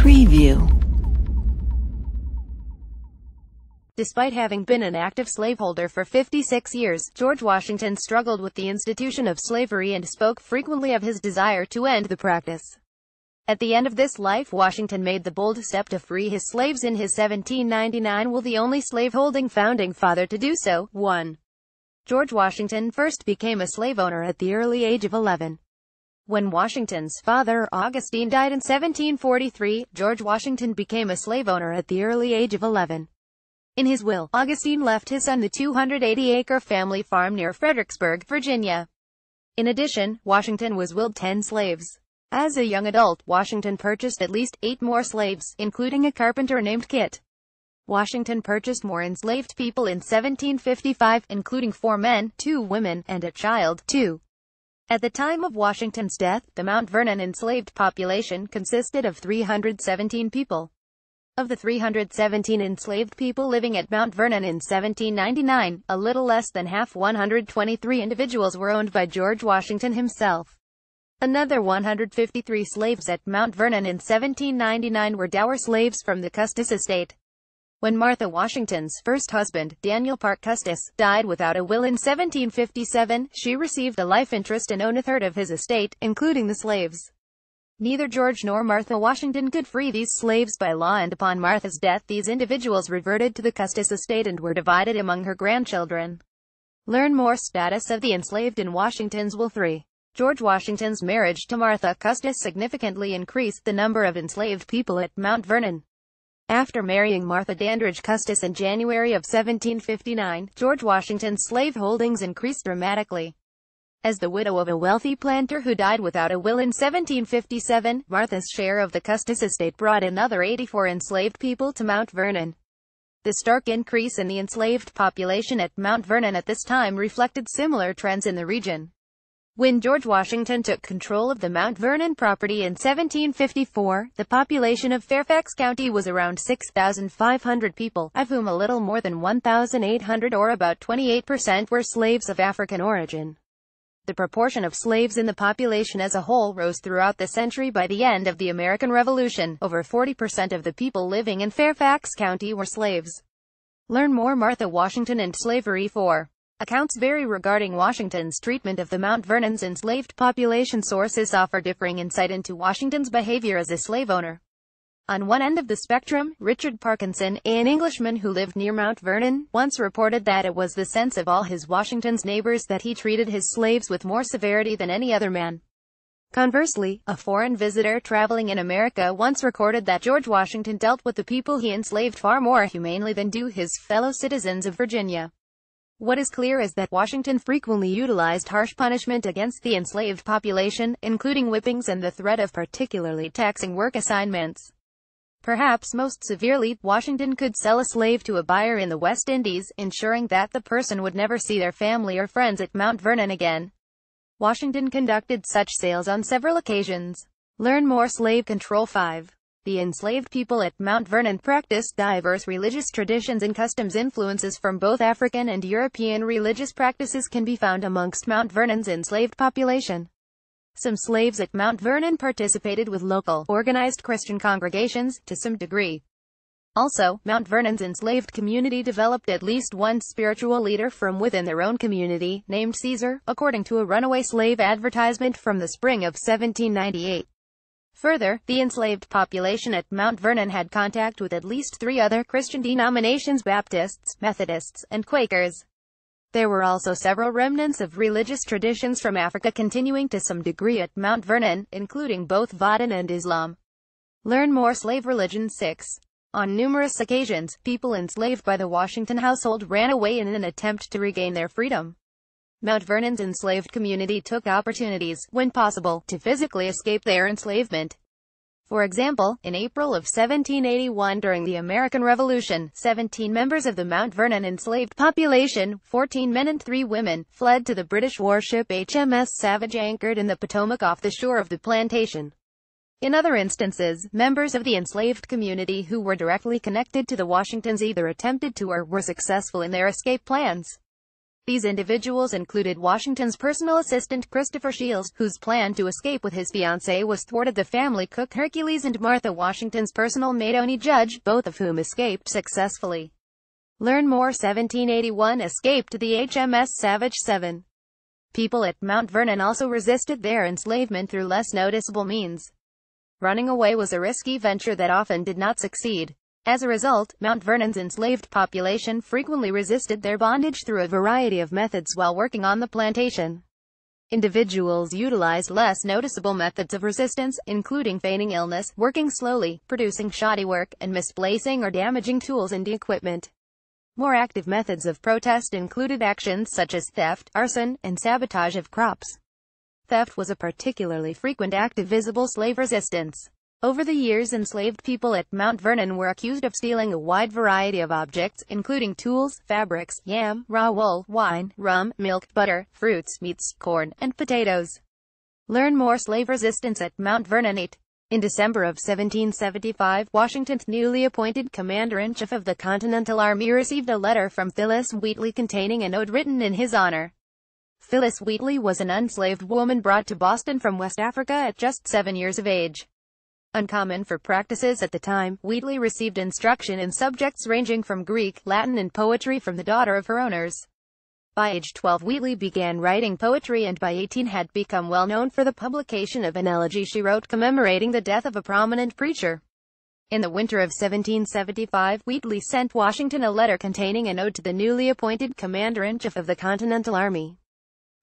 Preview. Despite having been an active slaveholder for 56 years, George Washington struggled with the institution of slavery and spoke frequently of his desire to end the practice. At the end of this life, Washington made the bold step to free his slaves in his 1799 will, the only slaveholding founding father to do so. 1. George Washington first became a slave owner at the early age of 11. When Washington's father, Augustine, died in 1743, George Washington became a slave owner at the early age of 11. In his will, Augustine left his son the 280-acre family farm near Fredericksburg, Virginia. In addition, Washington was willed 10 slaves. As a young adult, Washington purchased at least 8 more slaves, including a carpenter named Kit. Washington purchased more enslaved people in 1755, including 4 men, 2 women, and a child, 2. At the time of Washington's death, the Mount Vernon enslaved population consisted of 317 people. Of the 317 enslaved people living at Mount Vernon in 1799, a little less than half, 123 individuals, were owned by George Washington himself. Another 153 slaves at Mount Vernon in 1799 were dower slaves from the Custis estate. When Martha Washington's first husband, Daniel Parke Custis, died without a will in 1757, she received a life interest in owned a third of his estate, including the slaves. Neither George nor Martha Washington could free these slaves by law, and upon Martha's death these individuals reverted to the Custis estate and were divided among her grandchildren. Learn more. Status of the enslaved in Washington's will. 3. George Washington's marriage to Martha Custis significantly increased the number of enslaved people at Mount Vernon. After marrying Martha Dandridge Custis in January of 1759, George Washington's slave holdings increased dramatically. As the widow of a wealthy planter who died without a will in 1757, Martha's share of the Custis estate brought another 84 enslaved people to Mount Vernon. The stark increase in the enslaved population at Mount Vernon at this time reflected similar trends in the region. When George Washington took control of the Mount Vernon property in 1754, the population of Fairfax County was around 6,500 people, of whom a little more than 1,800, or about 28%, were slaves of African origin. The proportion of slaves in the population as a whole rose throughout the century. By the end of the American Revolution, over 40% of the people living in Fairfax County were slaves. Learn more. Martha Washington and slavery. 4. Accounts vary regarding Washington's treatment of the Mount Vernon's enslaved population. Sources offer differing insight into Washington's behavior as a slave owner. On one end of the spectrum, Richard Parkinson, an Englishman who lived near Mount Vernon, once reported that it was the sense of all his Washington's neighbors that he treated his slaves with more severity than any other man. Conversely, a foreign visitor traveling in America once recorded that George Washington dealt with the people he enslaved far more humanely than do his fellow citizens of Virginia. What is clear is that Washington frequently utilized harsh punishment against the enslaved population, including whippings and the threat of particularly taxing work assignments. Perhaps most severely, Washington could sell a slave to a buyer in the West Indies, ensuring that the person would never see their family or friends at Mount Vernon again. Washington conducted such sales on several occasions. Learn more. Slave control. 5. The enslaved people at Mount Vernon practiced diverse religious traditions and customs. Influences from both African and European religious practices can be found amongst Mount Vernon's enslaved population. Some slaves at Mount Vernon participated with local, organized Christian congregations, to some degree. Also, Mount Vernon's enslaved community developed at least one spiritual leader from within their own community, named Caesar, according to a runaway slave advertisement from the spring of 1798. Further, the enslaved population at Mount Vernon had contact with at least 3 other Christian denominations: Baptists, Methodists, and Quakers. There were also several remnants of religious traditions from Africa continuing to some degree at Mount Vernon, including both Vodun and Islam. Learn more. Slave religion. 6. On numerous occasions, people enslaved by the Washington household ran away in an attempt to regain their freedom. Mount Vernon's enslaved community took opportunities, when possible, to physically escape their enslavement. For example, in April of 1781 during the American Revolution, 17 members of the Mount Vernon enslaved population, 14 men and 3 women, fled to the British warship HMS Savage anchored in the Potomac off the shore of the plantation. In other instances, members of the enslaved community who were directly connected to the Washingtons either attempted to or were successful in their escape plans. These individuals included Washington's personal assistant Christopher Shields, whose plan to escape with his fiancée was thwarted, the family cook Hercules, and Martha Washington's personal maid Oni Judge, both of whom escaped successfully. Learn more. 1781 escape to the HMS Savage. 7 people at Mount Vernon also resisted their enslavement through less noticeable means. Running away was a risky venture that often did not succeed. As a result, Mount Vernon's enslaved population frequently resisted their bondage through a variety of methods while working on the plantation. Individuals utilized less noticeable methods of resistance, including feigning illness, working slowly, producing shoddy work, and misplacing or damaging tools and equipment. More active methods of protest included actions such as theft, arson, and sabotage of crops. Theft was a particularly frequent act of visible slave resistance. Over the years, enslaved people at Mount Vernon were accused of stealing a wide variety of objects, including tools, fabrics, yam, raw wool, wine, rum, milk, butter, fruits, meats, corn, and potatoes. Learn more. Slave resistance at Mount Vernon. 8 In December of 1775, Washington's newly appointed commander-in-chief of the Continental Army received a letter from Phyllis Wheatley containing a note written in his honor. Phyllis Wheatley was an enslaved woman brought to Boston from West Africa at just 7 years of age. Uncommon for practices at the time, Wheatley received instruction in subjects ranging from Greek, Latin, and poetry from the daughter of her owners. By age 12, Wheatley began writing poetry, and by 18 had become well known for the publication of an elegy she wrote commemorating the death of a prominent preacher. In the winter of 1775, Wheatley sent Washington a letter containing an ode to the newly appointed commander-in-chief of the Continental Army.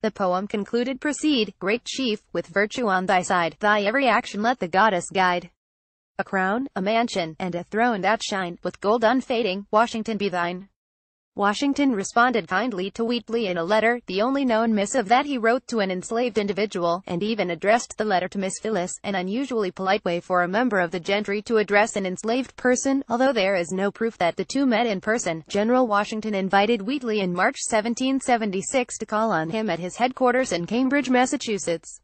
The poem concluded, "Proceed, great chief, with virtue on thy side, thy every action let the goddess guide. A crown, a mansion, and a throne that shine, with gold unfading, Washington, be thine." Washington responded kindly to Wheatley in a letter, the only known missive that he wrote to an enslaved individual, and even addressed the letter to Miss Phyllis, an unusually polite way for a member of the gentry to address an enslaved person. Although there is no proof that the two met in person, General Washington invited Wheatley in March 1776 to call on him at his headquarters in Cambridge, Massachusetts.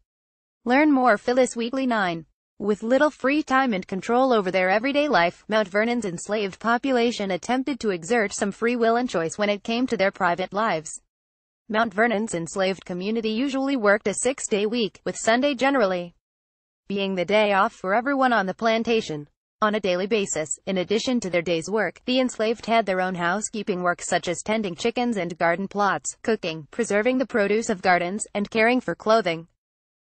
Learn more. Phyllis Wheatley. 9 With little free time and control over their everyday life, Mount Vernon's enslaved population attempted to exert some free will and choice when it came to their private lives. Mount Vernon's enslaved community usually worked a 6-day week, with Sunday generally being the day off for everyone on the plantation. On a daily basis, in addition to their day's work, the enslaved had their own housekeeping work such as tending chickens and garden plots, cooking, preserving the produce of gardens, and caring for clothing.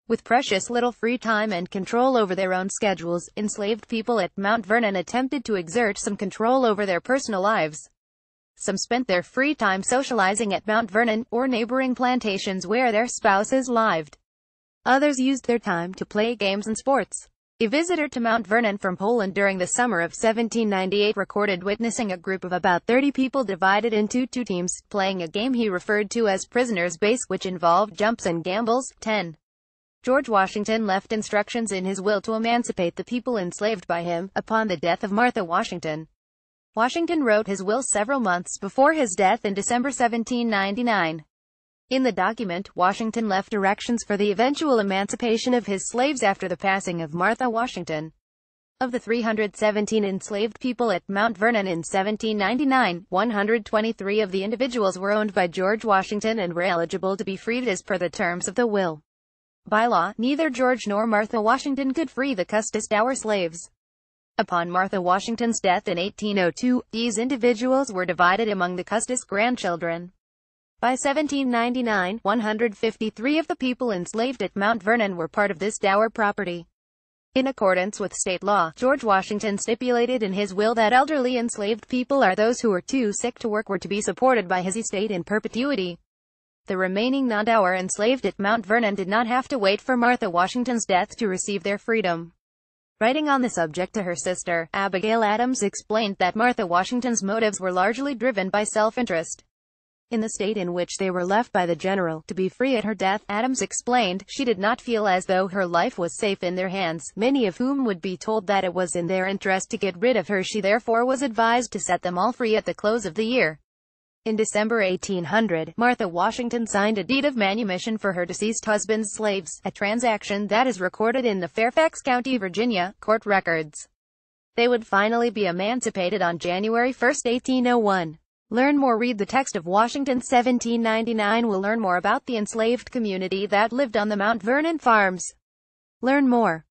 With precious little free time and control over their own schedules, enslaved people at Mount Vernon attempted to exert some control over their personal lives. Some spent their free time socializing at Mount Vernon, or neighboring plantations where their spouses lived. Others used their time to play games and sports. A visitor to Mount Vernon from Poland during the summer of 1798 recorded witnessing a group of about 30 people divided into two teams, playing a game he referred to as prisoner's base, which involved jumps and gambles. 10 George Washington left instructions in his will to emancipate the people enslaved by him, upon the death of Martha Washington. Washington wrote his will several months before his death in December 1799. In the document, Washington left directions for the eventual emancipation of his slaves after the passing of Martha Washington. Of the 317 enslaved people at Mount Vernon in 1799, 123 of the individuals were owned by George Washington and were eligible to be freed as per the terms of the will. By law, neither George nor Martha Washington could free the custodied hour slaves. Upon Martha Washington's death in 1802, these individuals were divided among the custodied grandchildren. By 1799, 153 of the people enslaved at Mount Vernon were part of this dower property. In accordance with state law, George Washington stipulated in his will that elderly enslaved people or those who were too sick to work were to be supported by his estate in perpetuity. The remaining non-dower enslaved at Mount Vernon did not have to wait for Martha Washington's death to receive their freedom. Writing on the subject to her sister, Abigail Adams explained that Martha Washington's motives were largely driven by self-interest. In the state in which they were left by the general, to be free at her death, Adams explained, she did not feel as though her life was safe in their hands, many of whom would be told that it was in their interest to get rid of her. She therefore was advised to set them all free at the close of the year. In December 1800, Martha Washington signed a deed of manumission for her deceased husband's slaves, a transaction that is recorded in the Fairfax County, Virginia, court records. They would finally be emancipated on January 1, 1801. Learn more. Read the text of Washington 1799. We'll learn more about the enslaved community that lived on the Mount Vernon farms. Learn more.